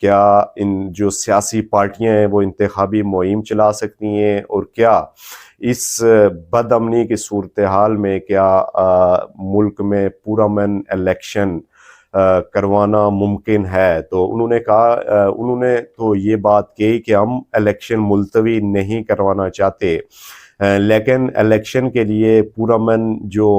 کیا ان جو سیاسی پارٹیاں ہیں وہ انتخابی مہم چلا سکتی ہیں، اور کیا اس بد امنی کی صورتحال میں کیا ملک میں پرامن الیکشن کروانا ممکن ہے؟ تو انہوں نے تو یہ بات کہی کہ ہم الیکشن ملتوی نہیں کروانا چاہتے، لیکن الیکشن کے لیے پرامن جو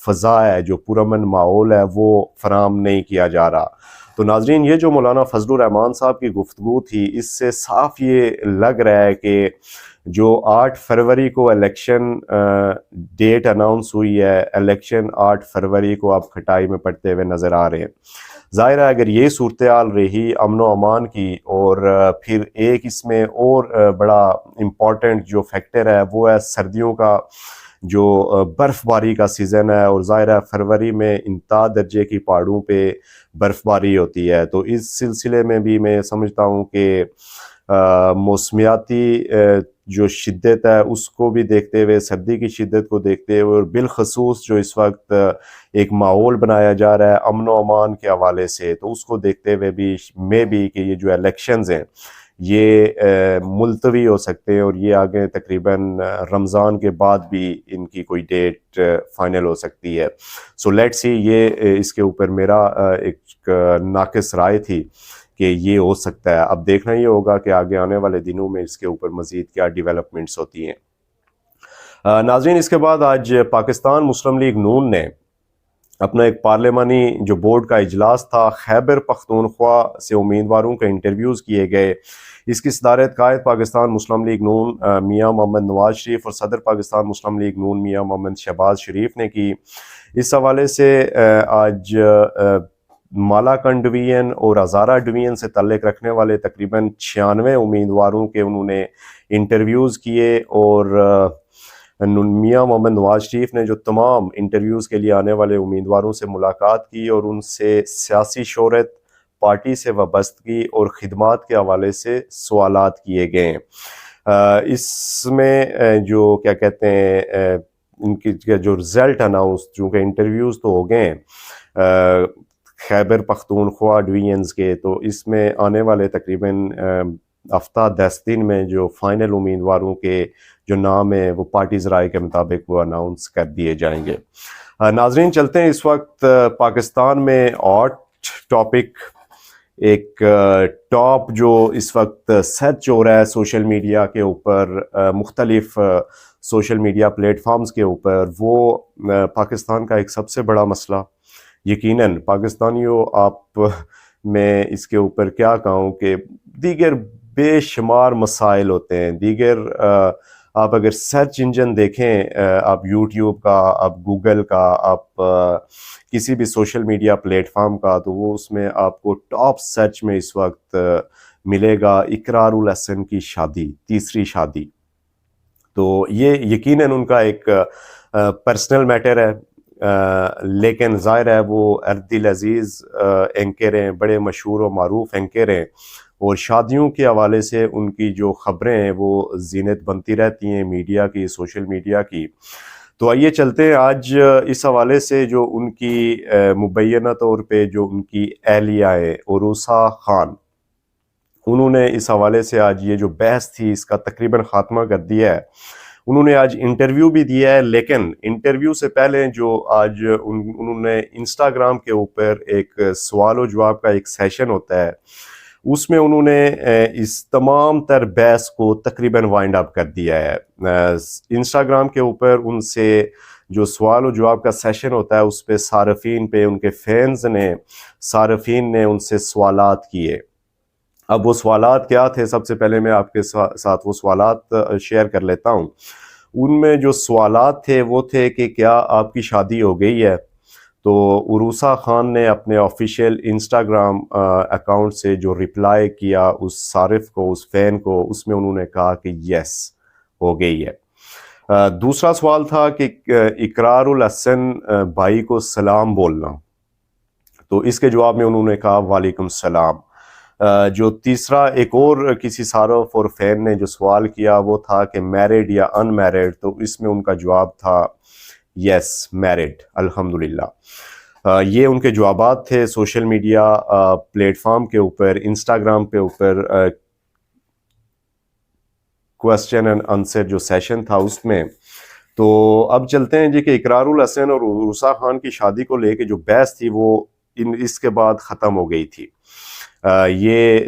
فضا ہے، جو پرامن ماحول ہے، وہ فراہم نہیں کیا جا رہا۔ تو ناظرین، یہ جو مولانا فضل الرحمان صاحب کی گفتگو تھی، اس سے صاف یہ لگ رہا ہے کہ جو 8 فروری کو الیکشن ڈیٹ اناؤنس ہوئی ہے، الیکشن 8 فروری کو آپ کھٹائی میں پڑتے ہوئے نظر آ رہے ہیں۔ ظاہر ہے اگر یہ صورتحال رہی امن و امان کی، اور پھر ایک اس میں اور بڑا امپورٹنٹ جو فیکٹر ہے وہ ہے سردیوں کا جو برف باری کا سیزن ہے، اور ظاہر ہے فروری میں انتہا درجے کی پہاڑوں پہ برف باری ہوتی ہے۔ تو اس سلسلے میں بھی میں سمجھتا ہوں کہ موسمیاتی جو شدت ہے اس کو بھی دیکھتے ہوئے، سردی کی شدت کو دیکھتے ہوئے، اور بالخصوص جو اس وقت ایک ماحول بنایا جا رہا ہے امن و امان کے حوالے سے، تو اس کو دیکھتے ہوئے بھی کہ یہ جو الیکشنز ہیں یہ ملتوی ہو سکتے ہیں، اور یہ آگے تقریباً رمضان کے بعد بھی ان کی کوئی ڈیٹ فائنل ہو سکتی ہے۔ سو لیٹ سی، یہ اس کے اوپر میرا ایک ناقص رائے تھی کہ یہ ہو سکتا ہے۔ اب دیکھنا یہ ہوگا کہ آگے آنے والے دنوں میں اس کے اوپر مزید کیا ڈیولپمنٹس ہوتی ہیں۔ ناظرین، اس کے بعد آج پاکستان مسلم لیگ نون نے اپنا ایک پارلیمانی جو بورڈ کا اجلاس تھا، خیبر پختونخوا سے امیدواروں کے انٹرویوز کیے گئے۔ اس کی صدارت قائد پاکستان مسلم لیگ نون میاں محمد نواز شریف اور صدر پاکستان مسلم لیگ نون میاں محمد شہباز شریف نے کی۔ اس حوالے سے آج مالاکنڈ ڈویژن اور ہزارہ ڈویژن سے تعلق رکھنے والے تقریباً 96 امیدواروں کے انہوں نے انٹرویوز کیے، اور میاں محمد نواز شریف نے جو تمام انٹرویوز کے لیے آنے والے امیدواروں سے ملاقات کی، اور ان سے سیاسی شہرت، پارٹی سے وابستگی اور خدمات کے حوالے سے سوالات کیے گئے ہیں۔ اس میں جو کیا کہتے ہیں ان کی جو رزلٹ اناؤنس، چونکہ انٹرویوز تو ہو گئے ہیں خیبر پختونخوا ڈویژنز کے، تو اس میں آنے والے تقریباً ہفتہ 10 دن میں جو فائنل امیدواروں کے جو نام ہیں وہ پارٹی ذرائع کے مطابق وہ اناؤنس کر دیے جائیں گے۔ ناظرین، چلتے ہیں اس وقت پاکستان میں ہاٹ ٹاپک، ایک ٹاپ جو اس وقت سرچ ہو رہا ہے سوشل میڈیا کے اوپر، مختلف سوشل میڈیا پلیٹ فارمز کے اوپر، وہ پاکستان کا ایک سب سے بڑا مسئلہ، یقیناً پاکستانیوں، آپ میں اس کے اوپر کیا کہوں کہ دیگر بے شمار مسائل ہوتے ہیں، دیگر آپ اگر سرچ انجن دیکھیں، آپ یوٹیوب کا، آپ گوگل کا، آپ کسی بھی سوشل میڈیا پلیٹ فارم کا، تو وہ اس میں آپ کو ٹاپ سرچ میں اس وقت ملے گا اقرار الحسن کی شادی، تیسری شادی۔ تو یہ یقیناً ان کا ایک پرسنل میٹر ہے، لیکن ظاہر ہے وہ اردل عزیز اینکر ہیں، بڑے مشہور و معروف اینکر ہیں، اور شادیوں کے حوالے سے ان کی جو خبریں ہیں وہ زینت بنتی رہتی ہیں میڈیا کی، سوشل میڈیا کی۔ تو آئیے چلتے ہیں آج اس حوالے سے جو ان کی مبینہ طور پہ جو ان کی اہلیہ ہے عروسہ خان، انہوں نے اس حوالے سے آج یہ جو بحث تھی اس کا تقریباً خاتمہ کر دیا ہے۔ انہوں نے آج انٹرویو بھی دیا ہے، لیکن انٹرویو سے پہلے جو آج انہوں نے انسٹاگرام کے اوپر ایک سوال و جواب کا ایک سیشن ہوتا ہے، اس میں انہوں نے اس تمام تر بحث کو تقریباً وائنڈ اپ کر دیا ہے۔ انسٹاگرام کے اوپر ان سے جو سوال و جواب کا سیشن ہوتا ہے اس پہ صارفین پہ، ان کے فینز نے، صارفین نے ان سے سوالات کیے۔ اب وہ سوالات کیا تھے، سب سے پہلے میں آپ کے ساتھ وہ سوالات شیئر کر لیتا ہوں۔ ان میں جو سوالات تھے وہ تھے کہ کیا آپ کی شادی ہو گئی ہے؟ تو عروسہ خان نے اپنے آفیشیل انسٹاگرام اکاؤنٹ سے جو رپلائی کیا اس صارف کو، اس فین کو، اس میں انہوں نے کہا کہ یس، ہو گئی ہے۔ دوسرا سوال تھا کہ اقرار الحسن بھائی کو سلام بولنا، تو اس کے جواب میں انہوں نے کہا وعلیکم السلام۔ جو تیسرا ایک اور کسی صارف اور فین نے جو سوال کیا وہ تھا کہ میرڈ یا ان میرڈ، تو اس میں ان کا جواب تھا یس میرڈ، الحمدللہ۔ یہ ان کے جوابات تھے سوشل میڈیا پلیٹ فارم کے اوپر، انسٹاگرام پہ اوپر کوسچن اینڈ آنسر جو سیشن تھا اس میں. تو اب چلتے ہیں جی کہ اقرار الحسن اور عروسہ خان کی شادی کو لے کے جو بحث تھی وہ اس کے بعد ختم ہو گئی تھی. یہ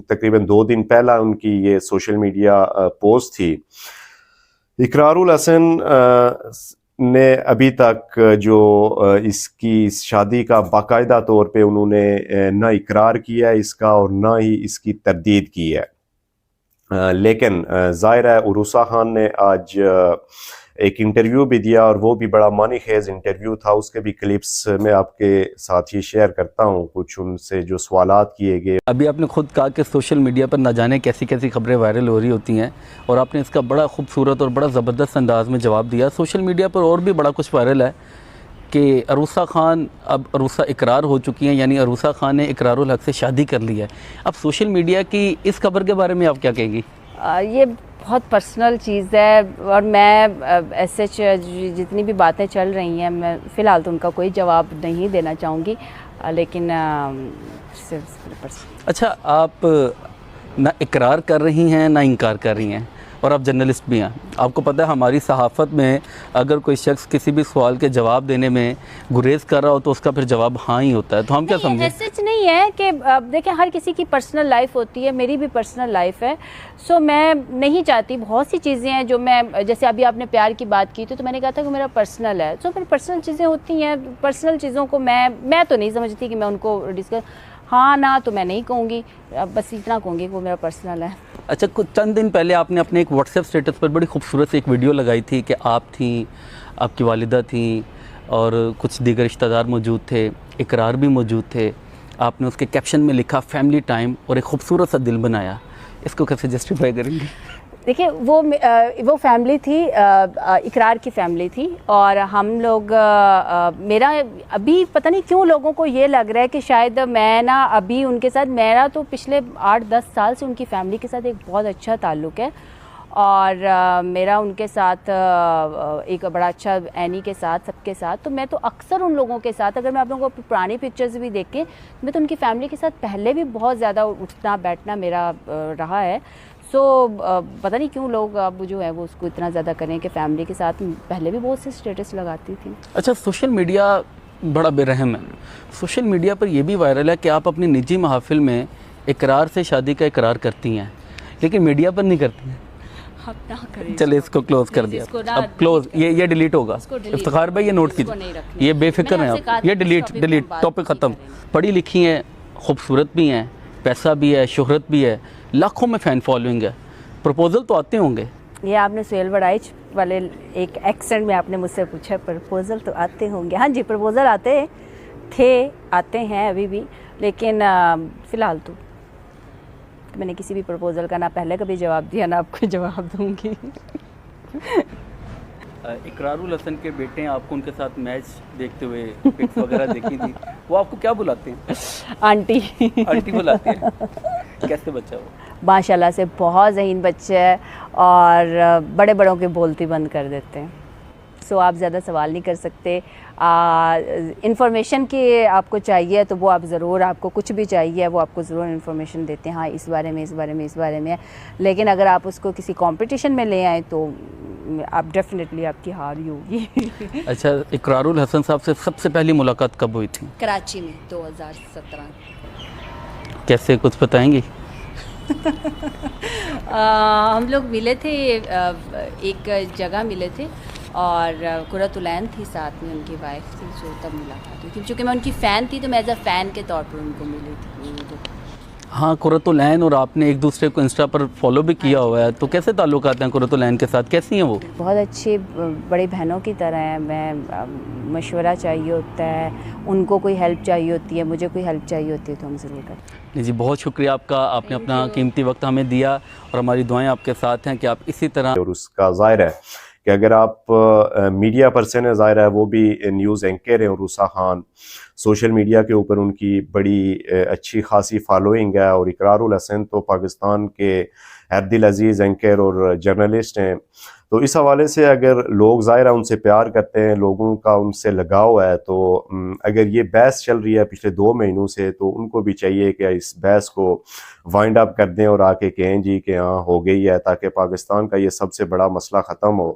تقریباً 2 دن پہلا ان کی یہ سوشل میڈیا پوسٹ تھی. اقرار الحسن نے ابھی تک جو اس کی شادی کا باقاعدہ طور پہ انہوں نے نہ اقرار کیا ہے اس کا اور نہ ہی اس کی تردید کی ہے. لیکن ظاہر ہے عروسہ خان نے آج ایک انٹرویو بھی دیا اور وہ بھی بڑا معنی خیز انٹرویو تھا. اس کے بھی کلپس میں آپ کے ساتھ یہ شیئر کرتا ہوں، کچھ ان سے جو سوالات کیے گئے. ابھی آپ نے خود کہا کہ سوشل میڈیا پر نہ جانے کیسی کیسی خبریں وائرل ہو رہی ہوتی ہیں، اور آپ نے اس کا بڑا خوبصورت اور بڑا زبردست انداز میں جواب دیا. سوشل میڈیا پر اور بھی بڑا کچھ وائرل ہے کہ عروسہ خان اب عروسہ اقرار ہو چکی ہیں، یعنی عروسہ خان نے اقرار الحق سے شادی کر لی ہے. اب سوشل میڈیا کی اس خبر کے بارے میں آپ کیا کہیں گی؟ یہ بہت پرسنل چیز ہے، اور میں ایسے جتنی بھی باتیں چل رہی ہیں میں فی الحال تو ان کا کوئی جواب نہیں دینا چاہوں گی، لیکن اچھا، آپ نہ اقرار کر رہی ہیں نہ انکار کر رہی ہیں، اور آپ جرنلسٹ بھی ہیں. آپ کو پتہ ہے ہماری صحافت میں اگر کوئی شخص کسی بھی سوال کے جواب دینے میں گریز کر رہا ہو تو اس کا پھر جواب ہاں ہی ہوتا ہے. تو ہم کیا سمجھیں؟ سچ نہیں ہے کہ دیکھیں ہر کسی کی پرسنل لائف ہوتی ہے، میری بھی پرسنل لائف ہے. سو میں نہیں چاہتی، بہت سی چیزیں ہیں جو میں، جیسے ابھی آپ نے پیار کی بات کی تھی تو میں نے کہا تھا کہ میرا پرسنل ہے. سو پھر پرسنل چیزیں ہوتی ہیں، پرسنل چیزوں کو میں تو نہیں سمجھتی کہ میں ان کو ڈسکس ہاں نہ تو میں نہیں کہوں گی، بس اتنا کہوں گی کہ وہ میرا پرسنل ہے. اچھا، چند دن پہلے آپ نے اپنے ایک واٹس ایپ اسٹیٹس پر بڑی خوبصورت سے ایک ویڈیو لگائی تھی کہ آپ تھیں، آپ کی والدہ تھیں اور کچھ دیگر رشتہ دار موجود تھے، اقرار بھی موجود تھے. آپ نے اس کے کیپشن میں لکھا فیملی ٹائم اور ایک خوبصورت سا دل بنایا. اس کو کیسے جسٹیفائی کریں گے؟ دیکھیں وہ فیملی تھی، اقرار کی فیملی تھی، اور ہم لوگ میرا ابھی پتہ نہیں کیوں لوگوں کو یہ لگ رہا ہے کہ شاید میں نا ابھی ان کے ساتھ، میرا تو پچھلے 8-10 سال سے ان کی فیملی کے ساتھ ایک بہت اچھا تعلق ہے، اور میرا ان کے ساتھ ایک بڑا اچھا اینی کے ساتھ سب کے ساتھ. تو میں تو اکثر ان لوگوں کے ساتھ، اگر میں آپ لوگوں کو پرانی پکچرز بھی دیکھیں، میں تو ان کی فیملی کے ساتھ پہلے بھی بہت زیادہ اٹھنا بیٹھنا میرا رہا ہے. سو پتہ نہیں کیوں لوگ اب جو ہے وہ اس کو اتنا زیادہ کریں کہ فیملی کے ساتھ پہلے بھی بہت سے اسٹیٹس لگاتی تھی. اچھا، سوشل میڈیا بڑا بے رحم ہے. سوشل میڈیا پر یہ بھی وائرل ہے کہ آپ اپنی نجی محافل میں اقرار سے شادی کا اقرار کرتی ہیں لیکن میڈیا پر نہیں کرتی ہیں. چلے اس کو کلوز کر دیا، اب کلوز، یہ ڈیلیٹ ہوگا. افتخار بھائی یہ نوٹ کیجیے، یہ بے فکر ہیں آپ، یہ ڈیلیٹ، ٹاپک ختم. پڑھی لکھی ہیں، خوبصورت بھی ہیں، پیسہ بھی ہے، شہرت بھی ہے، لاکھوں میں فین فالوئنگ ہے. پرپوزل تو آتے ہوں گے. یہ آپ نے سہیل بڑائچ والے ایک ایکسنٹ میں آپ نے مجھ سے پوچھا پرپوزل تو آتے ہوں گے. ہاں جی، پرپوزل آتے تھے، آتے ہیں ابھی بھی، لیکن فی الحال تو میں نے کسی بھی پرپوزل کا نہ پہلے کبھی جواب دیا نہ آپ کو جواب دوں گی. اقرار الحسن کے بیٹے ہیں، آپ کو ان کے ساتھ میچ دیکھتے ہوئے پکس وغیرہ دیکھی تھی، وہ آپ کو کیا بلاتے ہیں؟ آنٹی. آنٹی بلاتے ہیں. کیسے بچہ ہو؟ ماشاء اللہ سے بہت ذہین بچہ ہے، اور بڑے بڑوں کے بولتی بند کر دیتے ہیں. سو آپ زیادہ سوال نہیں کر سکتے. انفارمیشن کی آپ کو چاہیے تو وہ آپ ضرور، آپ کو کچھ بھی چاہیے وہ آپ کو ضرور انفارمیشن دیتے ہیں، ہاں اس بارے میں، اس بارے میں، اس بارے میں. لیکن اگر آپ اس کو کسی کمپٹیشن میں لے آئیں تو آپ ڈیفینیٹلی آپ کی ہار ہی ہوگی. اچھا، اقرار الحسن صاحب سے سب سے پہلی ملاقات کب ہوئی تھی؟ کراچی میں 2017. کیسے، کچھ بتائیں گی؟ ہم لوگ ملے تھے، ایک جگہ ملے تھے، اور قرۃ العین تھی ساتھ میں، ان کی وائف تھی، جو تب ملاقات ہوئی تھی. چونکہ میں ان کی فین تھی تو میں ایز اے فین کے طور پر ان کو ملی تھی. ہاں، قرۃ العین اور آپ نے ایک دوسرے کو انسٹا پر فالو بھی کیا ہوا ہے، تو کیسے تعلقات ہیں قرۃ العین کے ساتھ؟ کیسی ہیں وہ؟ بہت اچھی، بڑی بہنوں کی طرح ہیں. میں مشورہ چاہیے ہوتا ہے، ان کو کوئی ہیلپ چاہیے ہوتی ہے، مجھے کوئی ہیلپ چاہیے ہوتی ہے تو ہم ضرور کرتے ہیں. جی، بہت شکریہ آپ کا، آپ نے اپنا قیمتی وقت ہمیں دیا، اور ہماری دعائیں آپ کے ساتھ ہیں کہ آپ اسی طرح. اور اس کا ظاہر ہے کہ اگر آپ میڈیا پرسن ہیں، ظاہر ہے وہ بھی نیوز اینکر ہیں. عروسہ خان سوشل میڈیا کے اوپر ان کی بڑی اچھی خاصی فالوئنگ ہے، اور اقرار الحسن تو پاکستان کے عبد العزیز اینکر اور جرنلسٹ ہیں. تو اس حوالے سے اگر لوگ ظاہر ہے ان سے پیار کرتے ہیں, لوگوں کا ان سے لگاؤ ہے, تو اگر یہ بحث چل رہی ہے پچھلے 2 مہینوں سے, تو ان کو بھی چاہیے کہ اس بحث کو وائنڈ اپ کر دیں اور آ کے کہیں جی کہ ہاں ہو گئی ہے, تاکہ پاکستان کا یہ سب سے بڑا مسئلہ ختم ہو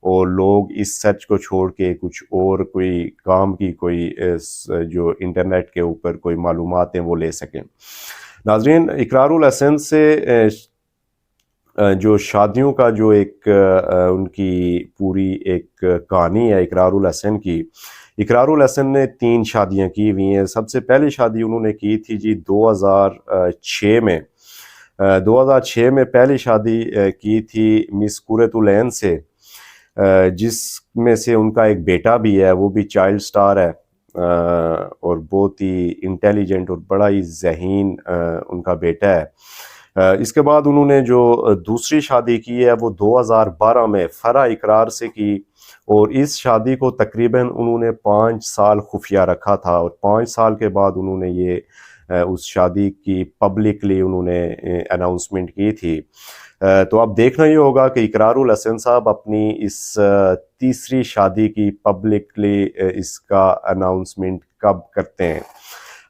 اور لوگ اس سچ کو چھوڑ کے کچھ اور کوئی کام کی کوئی جو انٹرنیٹ کے اوپر کوئی معلومات ہیں وہ لے سکیں. ناظرین, اقرار الحسن سے جو شادیوں کا جو ایک ان کی پوری ایک کہانی ہے اقرار الحسن کی. اقرار الحسن نے 3 شادیاں کی ہوئی ہیں. سب سے پہلی شادی انہوں نے کی تھی جی 2006 میں. 2006 میں پہلی شادی کی تھی مس قرۃ العین سے, جس میں سے ان کا ایک بیٹا بھی ہے, وہ بھی چائلڈ سٹار ہے اور بہت ہی انٹیلیجنٹ اور بڑا ہی ذہین ان کا بیٹا ہے. اس کے بعد انہوں نے جو دوسری شادی کی ہے وہ 2012 میں فرح اقرار سے کی, اور اس شادی کو تقریباً انہوں نے 5 سال خفیہ رکھا تھا, اور 5 سال کے بعد انہوں نے یہ اس شادی کی پبلکلی انہوں نے اناؤنسمنٹ کی تھی. تو اب دیکھنا یہ ہوگا کہ اقرار الحسن صاحب اپنی اس تیسری شادی کی پبلکلی اس کا اناؤنسمنٹ کب کرتے ہیں.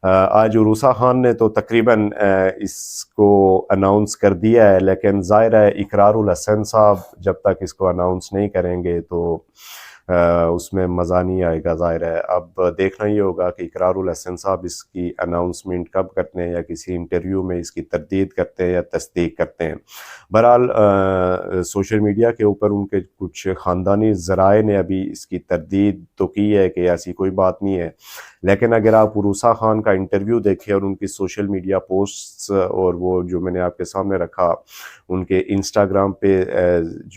آج عروسہ خان نے تو تقریباً اس کو اناؤنس کر دیا ہے, لیکن ظاہر ہے اقرار الحسن صاحب جب تک اس کو اناؤنس نہیں کریں گے تو اس میں مزہ نہیں آئے گا. ظاہر ہے اب دیکھنا یہ ہوگا کہ اقرار الحسن صاحب اس کی اناؤنسمنٹ کب کرتے ہیں, یا کسی انٹرویو میں اس کی تردید کرتے ہیں یا تصدیق کرتے ہیں. بہرحال سوشل میڈیا کے اوپر ان کے کچھ خاندانی ذرائع نے ابھی اس کی تردید تو کی ہے کہ ایسی کوئی بات نہیں ہے, لیکن اگر آپ عروسہ خان کا انٹرویو دیکھیں اور ان کی سوشل میڈیا پوسٹس اور وہ جو میں نے آپ کے سامنے رکھا ان کے انسٹاگرام پہ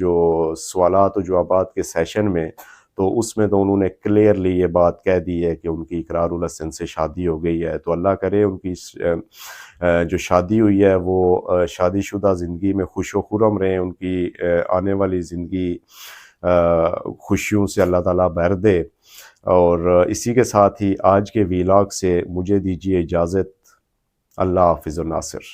جو سوالات و جوابات کے سیشن میں, تو اس میں تو انہوں نے کلیئرلی یہ بات کہہ دی ہے کہ ان کی اقرار الحسن سے شادی ہو گئی ہے. تو اللہ کرے ان کی جو شادی ہوئی ہے وہ شادی شدہ زندگی میں خوش و خرم رہیں, ان کی آنے والی زندگی خوشیوں سے اللہ تعالیٰ بھر دے. اور اسی کے ساتھ ہی آج کے ویلاگ سے مجھے دیجیے اجازت. اللہ حافظ و ناصر.